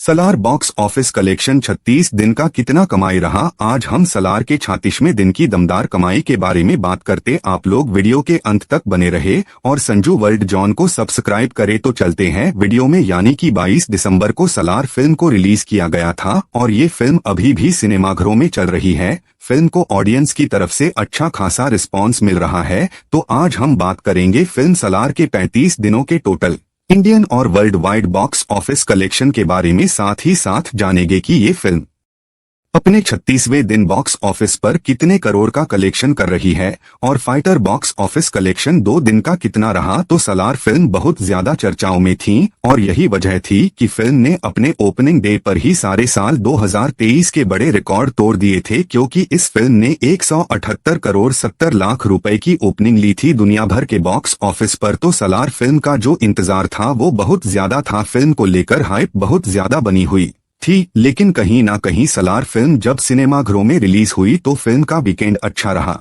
Salaar box office collection 36 दिन का कितना कमाई रहा। आज हम सलार के 36वें दिन की दमदार कमाई के बारे में बात करते। आप लोग वीडियो के अंत तक बने रहे और संजू वर्ल्ड जॉन को सब्सक्राइब करे। तो चलते हैं वीडियो में। यानी कि 22 दिसंबर को सलार फिल्म को रिलीज किया गया था और ये फिल्म अभी भी सिनेमाघरों में चल रही है। फिल्म को ऑडियंस की तरफ से अच्छा खासा रिस्पॉन्स मिल रहा है। तो आज हम बात करेंगे फिल्म सलार के 35 दिनों के टोटल इंडियन और world wide box office collection के बारे में। साथ ही साथ जानेंगे कि ये फिल्म अपने 36वें दिन बॉक्स ऑफिस पर कितने करोड़ का कलेक्शन कर रही है और फाइटर बॉक्स ऑफिस कलेक्शन 2 दिन का कितना रहा। तो सलार फिल्म बहुत ज्यादा चर्चाओं में थी और यही वजह थी कि फिल्म ने अपने ओपनिंग डे पर ही सारे साल 2023 के बड़े रिकॉर्ड तोड़ दिए थे, क्योंकि इस फिल्म ने 178 करोड़ 70 लाख रुपए की ओपनिंग ली थी दुनिया भर के बॉक्स ऑफिस पर। तो सलार फिल्म का जो इंतजार था वो बहुत ज्यादा था। फिल्म को लेकर हाइप बहुत ज्यादा बनी हुई थी, लेकिन कहीं ना कहीं सलार फिल्म जब सिनेमाघरों में रिलीज हुई तो फिल्म का वीकेंड अच्छा रहा।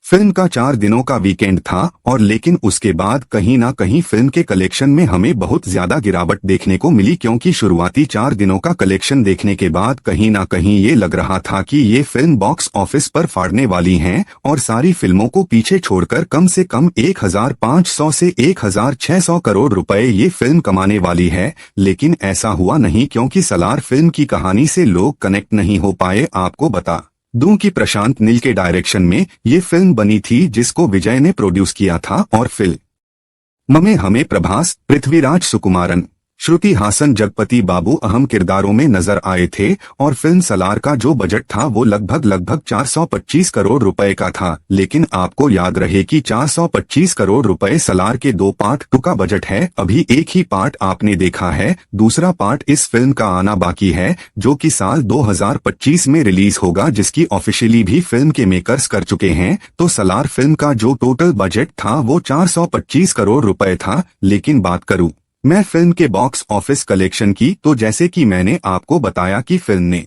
फिल्म का 4 दिनों का वीकेंड था और लेकिन उसके बाद कहीं ना कहीं फिल्म के कलेक्शन में हमें बहुत ज्यादा गिरावट देखने को मिली, क्योंकि शुरुआती 4 दिनों का कलेक्शन देखने के बाद कहीं ना कहीं ये लग रहा था कि ये फिल्म बॉक्स ऑफिस पर फाड़ने वाली है और सारी फिल्मों को पीछे छोड़कर कम से कम 1500 से 1600 करोड़ रुपए ये फिल्म कमाने वाली है। लेकिन ऐसा हुआ नहीं, क्योंकि सलार फिल्म की कहानी से लोग कनेक्ट नहीं हो पाए। आपको बता दूं कि प्रशांत नील के डायरेक्शन में ये फिल्म बनी थी, जिसको विजय ने प्रोड्यूस किया था और फिल्म में हमें प्रभास, पृथ्वीराज सुकुमारन, श्रुति हासन, जगपति बाबू अहम किरदारों में नजर आए थे। और फिल्म सलार का जो बजट था वो लगभग 425 करोड़ रुपए का था। लेकिन आपको याद रहे कि 425 करोड़ रुपए सलार के 2 पार्ट 2 का बजट है। अभी एक ही पार्ट आपने देखा है, दूसरा पार्ट इस फिल्म का आना बाकी है, जो कि साल 2025 में रिलीज होगा, जिसकी ऑफिशियली भी फिल्म के मेकर्स कर चुके हैं। तो सलार फिल्म का जो टोटल बजट था वो 425 करोड़ रुपए था। लेकिन बात करूं मैं फिल्म के बॉक्स ऑफिस कलेक्शन की, तो जैसे कि मैंने आपको बताया कि फिल्म ने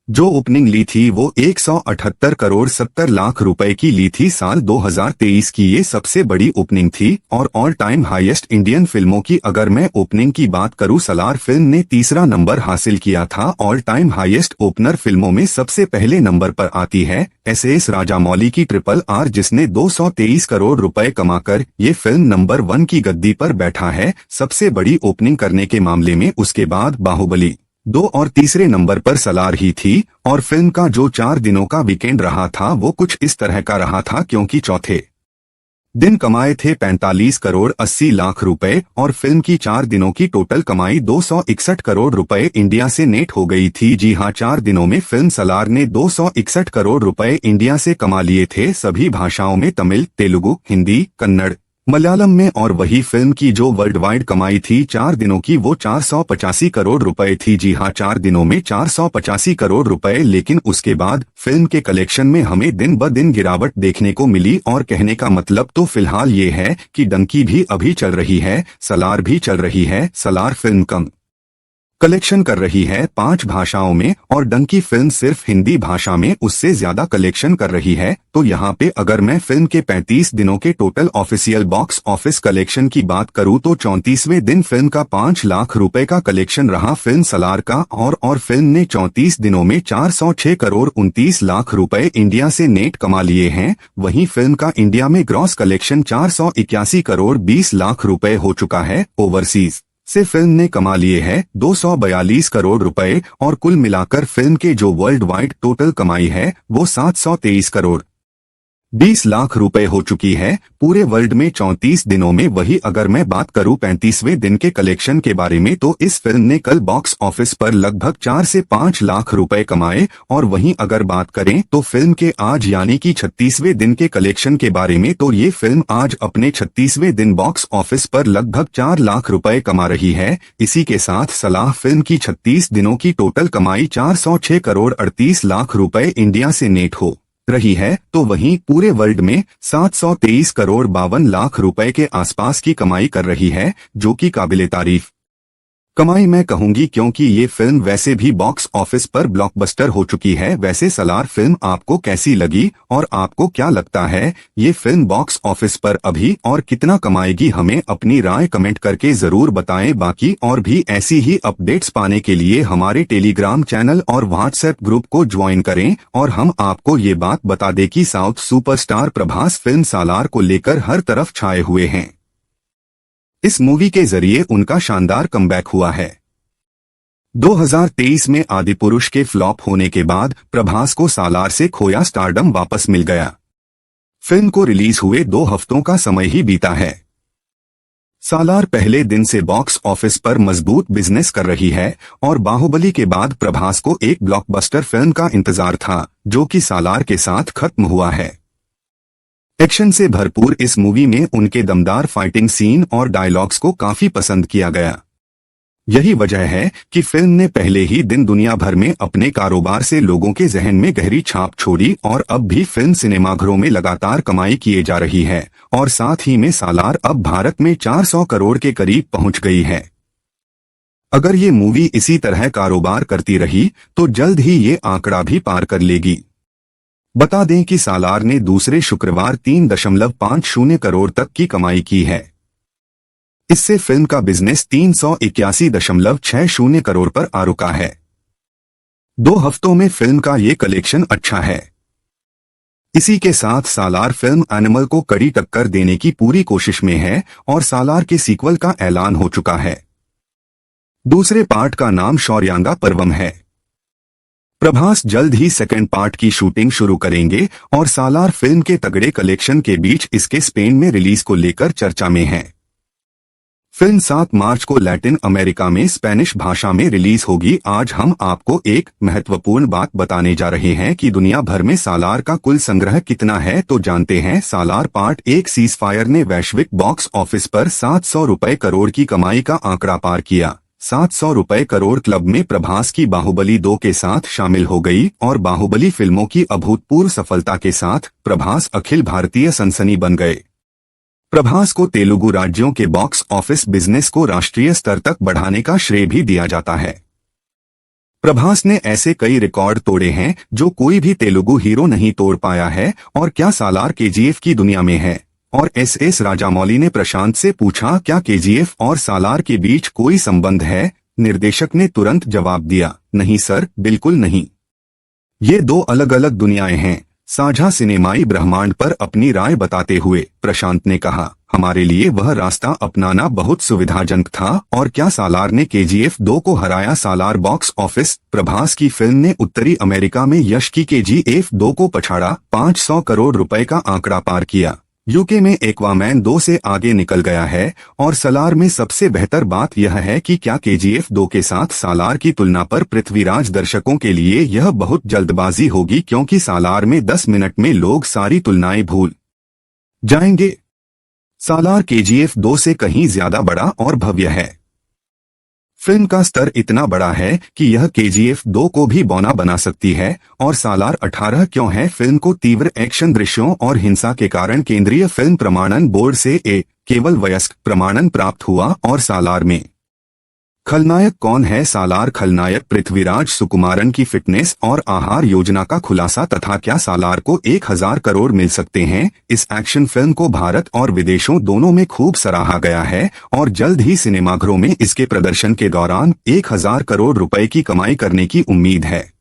जो ओपनिंग ली थी वो 178 करोड़ 70 लाख रुपए की ली थी। साल 2023 की ये सबसे बड़ी ओपनिंग थी और ऑल टाइम हाईएस्ट इंडियन फिल्मों की अगर मैं ओपनिंग की बात करूं, सलार फिल्म ने तीसरा नंबर हासिल किया था। ऑल टाइम हाईएस्ट ओपनर फिल्मों में सबसे पहले नंबर पर आती है एस राजामौली की RRR, जिसने 223 करोड़ रुपए कमाकर ये फिल्म नंबर 1 की गद्दी पर बैठा है सबसे बड़ी ओपनिंग करने के मामले में। उसके बाद बाहुबली 2 और तीसरे नंबर पर सलार ही थी। और फिल्म का जो 4 दिनों का वीकेंड रहा था वो कुछ इस तरह का रहा था, क्योंकि चौथे दिन कमाए थे 45 करोड़ 80 लाख रुपए और फिल्म की 4 दिनों की टोटल कमाई 261 करोड़ रुपए इंडिया से नेट हो गई थी। जी हां, 4 दिनों में फिल्म सलार ने 261 करोड़ रुपए इंडिया से कमा लिए थे, सभी भाषाओं में, तमिल, तेलुगु, हिंदी, कन्नड़, मलयालम में। और वही फिल्म की जो वर्ल्ड वाइड कमाई थी 4 दिनों की वो 485 करोड़ रुपए थी। जी हां, 4 दिनों में 485 करोड़ रुपए। लेकिन उसके बाद फिल्म के कलेक्शन में हमें दिन ब दिन गिरावट देखने को मिली। और कहने का मतलब तो फिलहाल ये है कि डंकी भी अभी चल रही है, सलार भी चल रही है। सलार फिल्म कम कलेक्शन कर रही है 5 भाषाओं में और डंकी फिल्म सिर्फ हिंदी भाषा में उससे ज्यादा कलेक्शन कर रही है। तो यहाँ पे अगर मैं फिल्म के 35 दिनों के total official box office collection की बात करूँ तो 34वें दिन फिल्म का 5 लाख रुपए का कलेक्शन रहा फिल्म सलार का। और फिल्म ने 34 दिनों में 406 करोड़ 29 लाख रुपए इंडिया से नेट कमा लिए हैं। वहीं फिल्म का इंडिया में ग्रॉस कलेक्शन 481 करोड़ 20 लाख रुपए हो चुका है। ओवरसीज से फिल्म ने कमा लिए हैं 242 करोड़ रुपए और कुल मिलाकर फिल्म के जो वर्ल्ड वाइड टोटल कमाई है वो 723 करोड़ 20 लाख रुपए हो चुकी है पूरे वर्ल्ड में 34 दिनों में। वही अगर मैं बात करूं 35वें दिन के कलेक्शन के बारे में, तो इस फिल्म ने कल बॉक्स ऑफिस पर लगभग 4 से 5 लाख रुपए कमाए। और वहीं अगर बात करें तो फिल्म के आज यानी कि 36वें दिन के कलेक्शन के बारे में, तो ये फिल्म आज अपने 36वें दिन बॉक्स ऑफिस पर लगभग 4 लाख रुपए कमा रही है। इसी के साथ सलार फिल्म की 36 दिनों की टोटल कमाई 406 करोड़ 38 लाख रुपए इंडिया से नेट हो रही है। तो वहीं पूरे वर्ल्ड में 723 करोड़ 52 लाख रुपए के आसपास की कमाई कर रही है, जो कि काबिले तारीफ कमाई मैं कहूंगी क्योंकि ये फिल्म वैसे भी बॉक्स ऑफिस पर ब्लॉकबस्टर हो चुकी है। वैसे सलार फिल्म आपको कैसी लगी और आपको क्या लगता है ये फिल्म बॉक्स ऑफिस पर अभी और कितना कमाएगी? हमें अपनी राय कमेंट करके जरूर बताएं। बाकी और भी ऐसी ही अपडेट्स पाने के लिए हमारे टेलीग्राम चैनल और व्हाट्सएप ग्रुप को ज्वाइन करें। और हम आपको ये बात बता दें कि साउथ सुपरस्टार प्रभास फिल्म सालार को लेकर हर तरफ छाए हुए हैं। इस मूवी के जरिए उनका शानदार कमबैक हुआ है। 2023 में आदिपुरुष के फ्लॉप होने के बाद प्रभास को सालार से खोया स्टारडम वापस मिल गया। फिल्म को रिलीज हुए 2 हफ्तों का समय ही बीता है। सालार पहले दिन से बॉक्स ऑफिस पर मजबूत बिजनेस कर रही है और बाहुबली के बाद प्रभास को एक ब्लॉकबस्टर फिल्म का इंतजार था, जो कि सालार के साथ खत्म हुआ है। एक्शन से भरपूर इस मूवी में उनके दमदार फाइटिंग सीन और डायलॉग्स को काफी पसंद किया गया। यही वजह है कि फिल्म ने पहले ही दिन दुनिया भर में अपने कारोबार से लोगों के जहन में गहरी छाप छोड़ी और अब भी फिल्म सिनेमाघरों में लगातार कमाई किए जा रही है और साथ ही में सालार अब भारत में 400 करोड़ के करीब पहुंच गई है। अगर ये मूवी इसी तरह कारोबार करती रही तो जल्द ही ये आंकड़ा भी पार कर लेगी। बता दें कि सालार ने दूसरे शुक्रवार 3.50 करोड़ तक की कमाई की है। इससे फिल्म का बिजनेस 381.60 करोड़ पर आ रुका है। 2 हफ्तों में फिल्म का ये कलेक्शन अच्छा है। इसी के साथ सालार फिल्म एनिमल को कड़ी टक्कर देने की पूरी कोशिश में है और सालार के सीक्वल का ऐलान हो चुका है। दूसरे पार्ट का नाम शौर्यांगा पर्वम है। प्रभास जल्द ही सेकंड पार्ट की शूटिंग शुरू करेंगे और सालार फिल्म के तगड़े कलेक्शन के बीच इसके स्पेन में रिलीज को लेकर चर्चा में है। फिल्म 7 मार्च को लैटिन अमेरिका में स्पेनिश भाषा में रिलीज होगी। आज हम आपको एक महत्वपूर्ण बात बताने जा रहे हैं कि दुनिया भर में सालार का कुल संग्रह कितना है, तो जानते हैं। सालार पार्ट 1 सीजफायर ने वैश्विक बॉक्स ऑफिस पर 700 रुपए करोड़ की कमाई का आंकड़ा पार किया। 700 रुपए करोड़ क्लब में प्रभास की बाहुबली 2 के साथ शामिल हो गई और बाहुबली फिल्मों की अभूतपूर्व सफलता के साथ प्रभास अखिल भारतीय सनसनी बन गए। प्रभास को तेलुगु राज्यों के बॉक्स ऑफिस बिजनेस को राष्ट्रीय स्तर तक बढ़ाने का श्रेय भी दिया जाता है। प्रभास ने ऐसे कई रिकॉर्ड तोड़े हैं जो कोई भी तेलुगु हीरो नहीं तोड़ पाया है। और क्या सालार केजीएफ की दुनिया में है? और एस राजामौली ने प्रशांत से पूछा, क्या केजीएफ और सालार के बीच कोई संबंध है? निर्देशक ने तुरंत जवाब दिया, नहीं सर, बिल्कुल नहीं। ये 2 अलग अलग दुनियाएं हैं। साझा सिनेमाई ब्रह्मांड पर अपनी राय बताते हुए प्रशांत ने कहा, हमारे लिए वह रास्ता अपनाना बहुत सुविधाजनक था। और क्या सालार ने केजीएफ 2 को हराया? सालार बॉक्स ऑफिस। प्रभास की फिल्म ने उत्तरी अमेरिका में यश की केजीएफ 2 को पछाड़ा, 500 करोड़ रुपए का आंकड़ा पार किया। यूके में एक्वामैन 2 से आगे निकल गया है। और सालार में सबसे बेहतर बात यह है कि क्या केजीएफ 2 के साथ सालार की तुलना पर पृथ्वीराज दर्शकों के लिए यह बहुत जल्दबाजी होगी, क्योंकि सालार में 10 मिनट में लोग सारी तुलनाएं भूल जाएंगे। सालार केजीएफ 2 से कहीं ज्यादा बड़ा और भव्य है। फिल्म का स्तर इतना बड़ा है कि यह केजीएफ 2 को भी बौना बना सकती है। और सालार 18 क्यों है? फिल्म को तीव्र एक्शन दृश्यों और हिंसा के कारण केंद्रीय फिल्म प्रमाणन बोर्ड से केवल वयस्क प्रमाणन प्राप्त हुआ। और सालार में खलनायक कौन है? सालार खलनायक पृथ्वीराज सुकुमारन की फिटनेस और आहार योजना का खुलासा। तथा क्या सालार को 1000 करोड़ मिल सकते हैं? इस एक्शन फिल्म को भारत और विदेशों दोनों में खूब सराहा गया है और जल्द ही सिनेमाघरों में इसके प्रदर्शन के दौरान 1000 करोड़ रुपए की कमाई करने की उम्मीद है।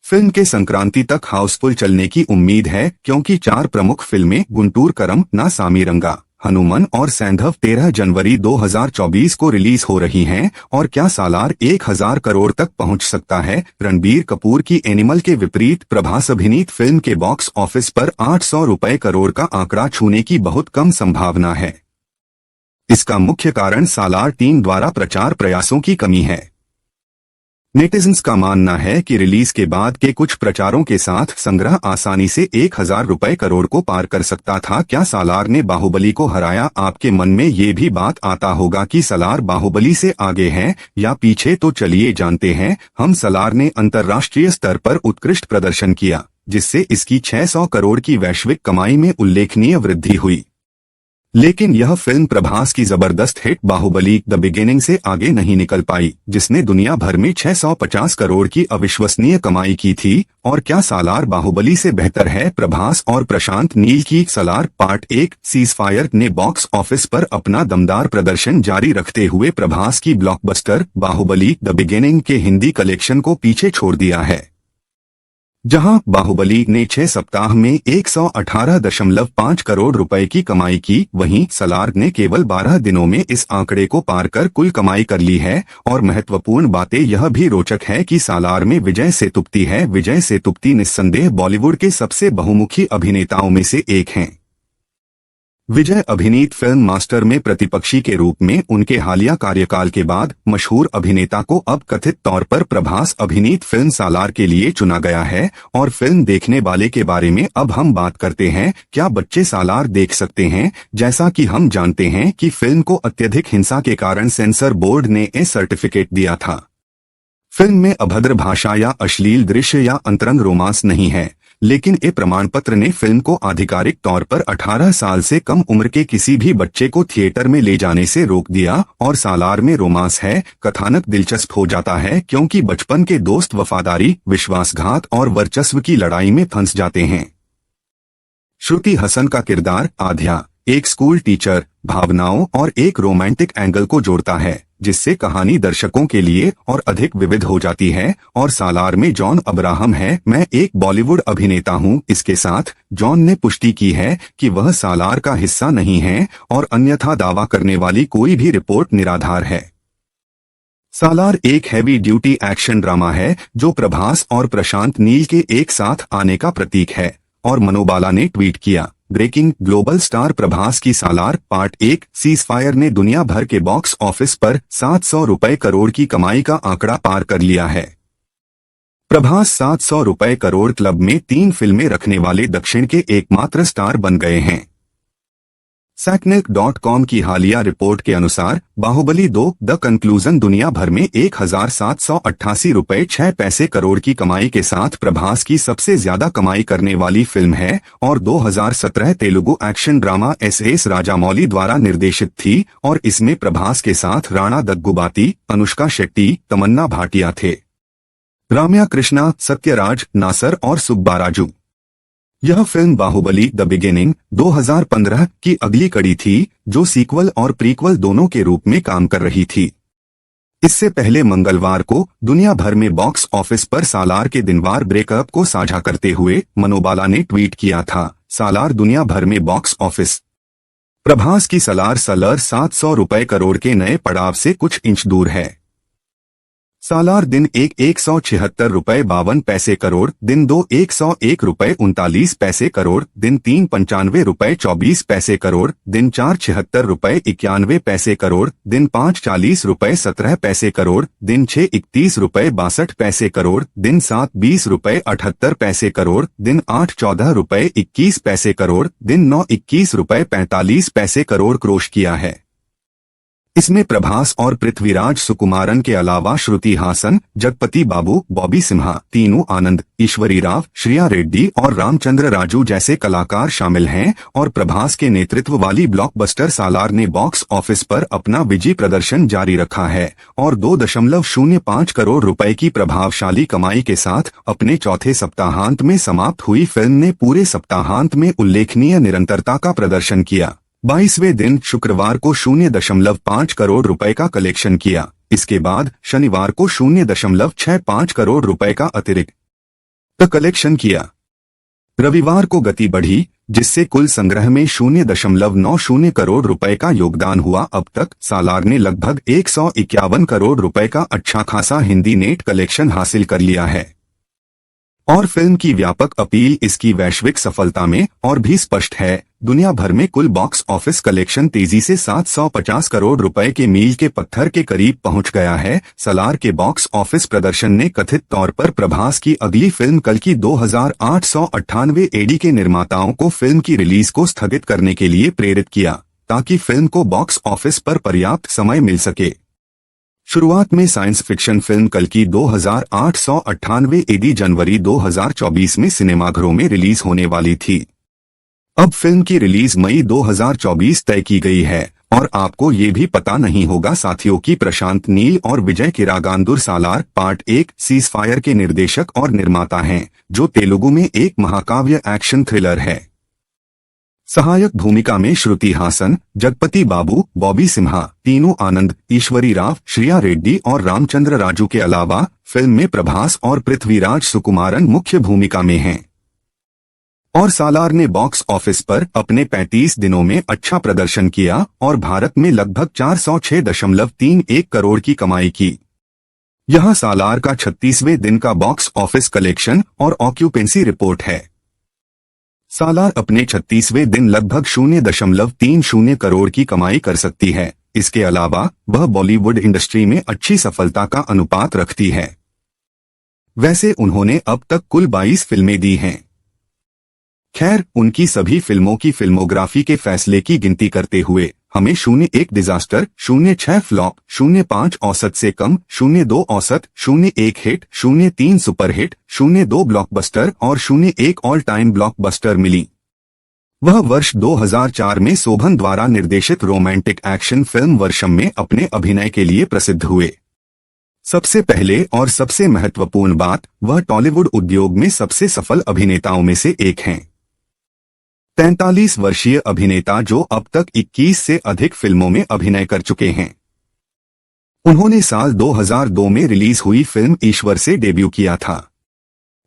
फिल्म के संक्रांति तक हाउसफुल चलने की उम्मीद है, क्योंकि 4 प्रमुख फिल्में गुंटूर करम, ना सामीरंगा, हनुमान और सैंधव 13 जनवरी 2024 को रिलीज हो रही हैं। और क्या सालार 1000 करोड़ तक पहुंच सकता है? रणबीर कपूर की एनिमल के विपरीत प्रभास अभिनीत फिल्म के बॉक्स ऑफिस पर 800 रुपए करोड़ का आंकड़ा छूने की बहुत कम संभावना है। इसका मुख्य कारण सालार टीम द्वारा प्रचार प्रयासों की कमी है। नेटिजन्स का मानना है कि रिलीज के बाद के कुछ प्रचारों के साथ संग्रह आसानी से 1000 रुपए करोड़ को पार कर सकता था। क्या सालार ने बाहुबली को हराया? आपके मन में ये भी बात आता होगा कि सालार बाहुबली से आगे है या पीछे, तो चलिए जानते हैं हम। सालार ने अंतर्राष्ट्रीय स्तर पर उत्कृष्ट प्रदर्शन किया, जिससे इसकी 600 करोड़ की वैश्विक कमाई में उल्लेखनीय वृद्धि हुई। लेकिन यह फिल्म प्रभास की जबरदस्त हिट बाहुबली द बिगिनिंग से आगे नहीं निकल पाई, जिसने दुनिया भर में 650 करोड़ की अविश्वसनीय कमाई की थी। और क्या सालार बाहुबली से बेहतर है? प्रभास और प्रशांत नील की सालार पार्ट 1 सीजफायर ने बॉक्स ऑफिस पर अपना दमदार प्रदर्शन जारी रखते हुए प्रभास की ब्लॉकबस्टर बाहुबली द बिगिनिंग के हिंदी कलेक्शन को पीछे छोड़ दिया है। जहां बाहुबली ने 6 सप्ताह में 118.5 करोड़ रुपए की कमाई की, वहीं सालार ने केवल 12 दिनों में इस आंकड़े को पार कर कुल कमाई कर ली है। और महत्वपूर्ण बातें यह भी रोचक है कि सालार में विजय सेतुपति है। विजय सेतुपति निस्संदेह बॉलीवुड के सबसे बहुमुखी अभिनेताओं में से एक हैं। विजय अभिनीत फिल्म मास्टर में प्रतिपक्षी के रूप में उनके हालिया कार्यकाल के बाद मशहूर अभिनेता को अब कथित तौर पर प्रभास अभिनीत फिल्म सालार के लिए चुना गया है। और फिल्म देखने वाले के बारे में अब हम बात करते हैं। क्या बच्चे सालार देख सकते हैं? जैसा कि हम जानते हैं कि फिल्म को अत्यधिक हिंसा के कारण सेंसर बोर्ड ने ए सर्टिफिकेट दिया था। फिल्म में अभद्र भाषा या अश्लील दृश्य या अंतरंग रोमांस नहीं है, लेकिन ए प्रमाण पत्र ने फिल्म को आधिकारिक तौर पर 18 साल से कम उम्र के किसी भी बच्चे को थिएटर में ले जाने से रोक दिया। और सालार में रोमांस है। कथानक दिलचस्प हो जाता है क्योंकि बचपन के दोस्त वफादारी, विश्वासघात और वर्चस्व की लड़ाई में फंस जाते हैं। श्रुति हसन का किरदार आध्या एक स्कूल टीचर, भावनाओं और एक रोमांटिक एंगल को जोड़ता है, जिससे कहानी दर्शकों के लिए और अधिक विविध हो जाती है। और सालार में जॉन अब्राहम है। मैं एक बॉलीवुड अभिनेता हूं। इसके साथ जॉन ने पुष्टि की है कि वह सालार का हिस्सा नहीं है और अन्यथा दावा करने वाली कोई भी रिपोर्ट निराधार है। सालार एक हैवी ड्यूटी एक्शन ड्रामा है जो प्रभास और प्रशांत नील के एक साथ आने का प्रतीक है। और मनोबाला ने ट्वीट किया, ब्रेकिंग, ग्लोबल स्टार प्रभास की सालार पार्ट 1 सीजफायर ने दुनिया भर के बॉक्स ऑफिस पर 700 रुपए करोड़ की कमाई का आंकड़ा पार कर लिया है। प्रभास 700 रुपए करोड़ क्लब में 3 फिल्में रखने वाले दक्षिण के एकमात्र स्टार बन गए हैं। Sackneck.com की हालिया रिपोर्ट के अनुसार बाहुबली 2 द कंक्लूजन दुनिया भर में 1,788 रुपए 6 पैसे करोड़ की कमाई के साथ प्रभास की सबसे ज्यादा कमाई करने वाली फिल्म है। और 2017 Telugu action drama S Rajamouli द्वारा निर्देशित थी और इसमें प्रभास के साथ राणा दग्गुबाती, अनुष्का शेट्टी, तमन्ना भाटिया थे, राम्या कृष्णा, सत्यराज नासर और सुब्बाराजू। यह फिल्म बाहुबली द बिगिनिंग 2015 की अगली कड़ी थी, जो सीक्वल और प्रीक्वल दोनों के रूप में काम कर रही थी। इससे पहले मंगलवार को दुनिया भर में बॉक्स ऑफिस पर सालार के दिनवार ब्रेकअप को साझा करते हुए मनोबाला ने ट्वीट किया था, सालार दुनिया भर में बॉक्स ऑफिस। प्रभास की सालार 700 रुपए करोड़ के नए पड़ाव से कुछ इंच दूर है। सालार दिन 1 176 रुपए 52 पैसे करोड़, दिन 2 101 रुपए 39 पैसे करोड़, दिन 3 95 रुपए 24 पैसे करोड़, दिन 4 76 रुपए 91 पैसे करोड़, दिन 5 40 रुपए 17 पैसे करोड़, दिन 6 31 रुपए 62 पैसे करोड़, दिन 7 20 रुपए 78 पैसे करोड़, दिन 8 14 रुपए 21 पैसे करोड़, दिन 9 21 रुपए 45 पैसे करोड़ क्रोश किया है। इसमें प्रभास और पृथ्वीराज सुकुमारन के अलावा श्रुति हासन, जगपति बाबू, बॉबी सिम्हा, तीनू आनंद, ईश्वरी राव, श्रिया रेड्डी और रामचंद्र राजू जैसे कलाकार शामिल हैं। और प्रभास के नेतृत्व वाली ब्लॉकबस्टर सालार ने बॉक्स ऑफिस पर अपना विजयी प्रदर्शन जारी रखा है और 2.05 करोड़ रुपए की प्रभावशाली कमाई के साथ अपने चौथे सप्ताहांत में समाप्त हुई फिल्म ने पूरे सप्ताहांत में उल्लेखनीय निरंतरता का प्रदर्शन किया। 22वें दिन शुक्रवार को 0.5 करोड़ रुपए का कलेक्शन किया। इसके बाद शनिवार को 0.65 करोड़ रुपए का अतिरिक्त कलेक्शन किया। रविवार को गति बढ़ी, जिससे कुल संग्रह में 0.90 करोड़ रुपए का योगदान हुआ। अब तक सालार ने लगभग 151 करोड़ रुपए का अच्छा खासा हिंदी नेट कलेक्शन हासिल कर लिया है। और फिल्म की व्यापक अपील इसकी वैश्विक सफलता में और भी स्पष्ट है। दुनिया भर में कुल बॉक्स ऑफिस कलेक्शन तेजी से 750 करोड़ रुपए के मील के पत्थर के करीब पहुंच गया है। सालार के बॉक्स ऑफिस प्रदर्शन ने कथित तौर पर प्रभास की अगली फिल्म कल की 2898 एडी के निर्माताओं को फिल्म की रिलीज को स्थगित करने के लिए प्रेरित किया, ताकि फिल्म को बॉक्स ऑफिस पर पर्याप्त समय मिल सके। शुरुआत में साइंस फिक्शन फिल्म कल की 2898 एडी जनवरी 2024 में सिनेमाघरों में रिलीज होने वाली थी। अब फिल्म की रिलीज मई 2024 तय की गई है और आपको ये भी पता नहीं होगा साथियों की प्रशांत नील और विजय किरागांदुर सालार पार्ट 1 सीजफायर के निर्देशक और निर्माता हैं, जो तेलुगु में एक महाकाव्य एक्शन थ्रिलर है। सहायक भूमिका में श्रुति हासन, जगपति बाबू, बॉबी सिम्हा, तीनू आनंद, ईश्वरी राव, श्रिया रेड्डी और रामचंद्र राजू के अलावा फिल्म में प्रभास और पृथ्वीराज सुकुमारन मुख्य भूमिका में हैं। और सालार ने बॉक्स ऑफिस पर अपने 35 दिनों में अच्छा प्रदर्शन किया और भारत में लगभग 406.31 करोड़ की कमाई की। यह सालार का 36वें दिन का बॉक्स ऑफिस कलेक्शन और ऑक्यूपेंसी रिपोर्ट है। सालार अपने 36वें दिन लगभग 0.30 करोड़ की कमाई कर सकती है। इसके अलावा वह बॉलीवुड इंडस्ट्री में अच्छी सफलता का अनुपात रखती है। वैसे उन्होंने अब तक कुल 22 फिल्में दी हैं। खैर, उनकी सभी फिल्मों की फिल्मोग्राफी के फैसले की गिनती करते हुए हमें 0.1 डिजास्टर, 0.6 फ्लॉप, 0.5 औसत से कम, 0.2 औसत, 0.1 हिट, 0.3 सुपरहिट, 0.2 ब्लॉकबस्टर और 0.1 ऑल टाइम ब्लॉकबस्टर मिली। वह वर्ष 2004 में शोभन द्वारा निर्देशित रोमांटिक एक्शन फिल्म वर्षम में अपने अभिनय के लिए प्रसिद्ध हुए। सबसे पहले और सबसे महत्वपूर्ण बात, वह टॉलीवुड उद्योग में सबसे सफल अभिनेताओं में से एक हैं। 43 वर्षीय अभिनेता जो अब तक 21 से अधिक फिल्मों में अभिनय कर चुके हैं। उन्होंने साल 2002 में रिलीज हुई फिल्म ईश्वर से डेब्यू किया था।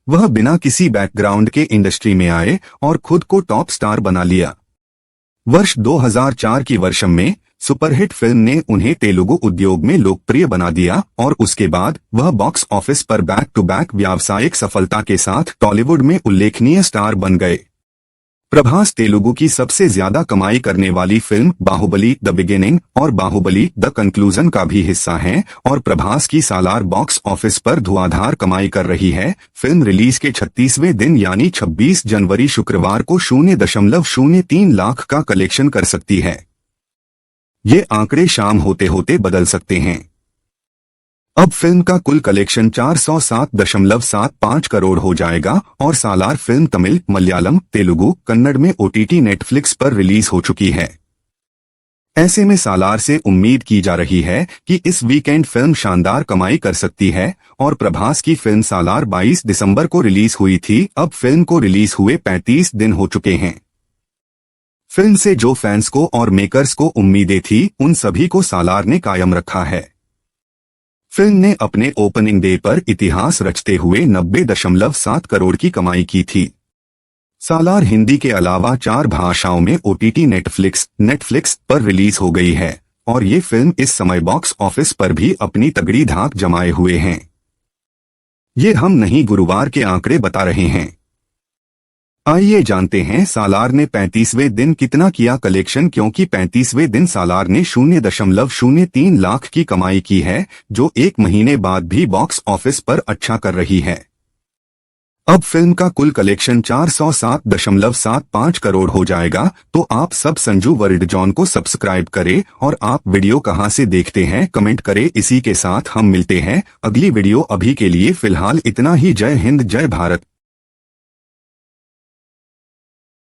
वह बिना किसी बैकग्राउंड के इंडस्ट्री में आए और खुद को टॉप स्टार बना लिया। वर्ष 2004 की वर्षम में सुपरहिट फिल्म ने उन्हें तेलुगु उद्योग में लोकप्रिय बना दिया और उसके बाद वह बॉक्स ऑफिस पर बैक टू बैक व्यावसायिक सफलता के साथ टॉलीवुड में उल्लेखनीय स्टार बन गए। प्रभास तेलुगु की सबसे ज्यादा कमाई करने वाली फिल्म बाहुबली द बिगिनिंग और बाहुबली द कंक्लूजन का भी हिस्सा हैं और प्रभास की सालार बॉक्स ऑफिस पर धुआंधार कमाई कर रही है। फिल्म रिलीज के 36वें दिन यानी 26 जनवरी शुक्रवार को 0.03 लाख का कलेक्शन कर सकती है। ये आंकड़े शाम होते होते बदल सकते हैं। अब फिल्म का कुल कलेक्शन 407.75 करोड़ हो जाएगा और सालार फिल्म तमिल, मलयालम, तेलुगु, कन्नड़ में OTT नेटफ्लिक्स पर रिलीज हो चुकी है। ऐसे में सालार से उम्मीद की जा रही है कि इस वीकेंड फिल्म शानदार कमाई कर सकती है। और प्रभास की फिल्म सालार 22 दिसंबर को रिलीज हुई थी। अब फिल्म को रिलीज हुए 35 दिन हो चुके हैं। फिल्म से जो फैंस को और मेकर्स को उम्मीदें थी, उन सभी को सालार ने कायम रखा है। फिल्म ने अपने ओपनिंग डे पर इतिहास रचते हुए 90.7 करोड़ की कमाई की थी। सालार हिंदी के अलावा 4 भाषाओं में OTT नेटफ्लिक्स पर रिलीज हो गई है और ये फिल्म इस समय बॉक्स ऑफिस पर भी अपनी तगड़ी धाक जमाए हुए हैं। ये हम नहीं गुरुवार के आंकड़े बता रहे हैं। आइए जानते हैं सालार ने 35वें दिन कितना किया कलेक्शन, क्योंकि 35वें दिन सालार ने 0.03 लाख की कमाई की है, जो एक महीने बाद भी बॉक्स ऑफिस पर अच्छा कर रही है। अब फिल्म का कुल कलेक्शन 407.75 करोड़ हो जाएगा। तो आप सब संजू वर्ल्ड जॉन को सब्सक्राइब करें और आप वीडियो कहां से देखते हैं कमेंट करें। इसी के साथ हम मिलते हैं अगली वीडियो। अभी के लिए फिलहाल इतना ही। जय हिंद, जय भारत।